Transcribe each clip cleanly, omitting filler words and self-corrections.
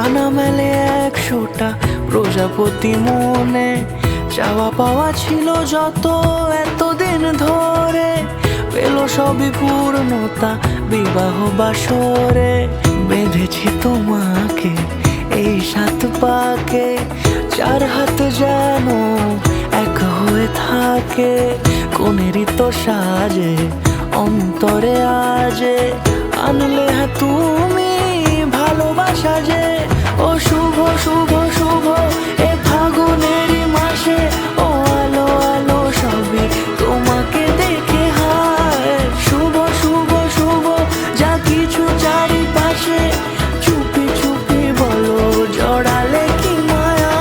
আনা মেলে 100টা প্রজাপতি মনে, চাওয়া পাওয়া ছিল যত এতদিন ধরে, পেল সবই পূর্ণতা বিবাহ বাসরে। বেঁধেছি তোমাকে এই 7 পাকে, 4 হাত যেন এক হয়ে থাকে। কোনেরই তো সাজে অন্তরে আজে, আনলে হ্যাঁ তুমি ভালোবাসা যে। ও শুভ শুভ শুভ এ ফাগুনেরই মাসে, ও আলো আলো সবই তোমাকে দেখে হায়। শুভ শুভ শুভ যা কিছু চারিপাশে, চুপি চুপি বলো জড়ালে কি মায়া।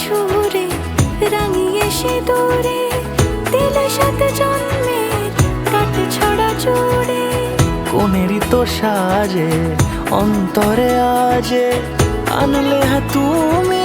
সুরে রাঙিয়ে সে দূরে দিলে 7 জন্মের কাট ছড়া জুড়ে। কোনেরই তো সাজে অন্তরে আজে, আনলে হ্যাঁ তুমি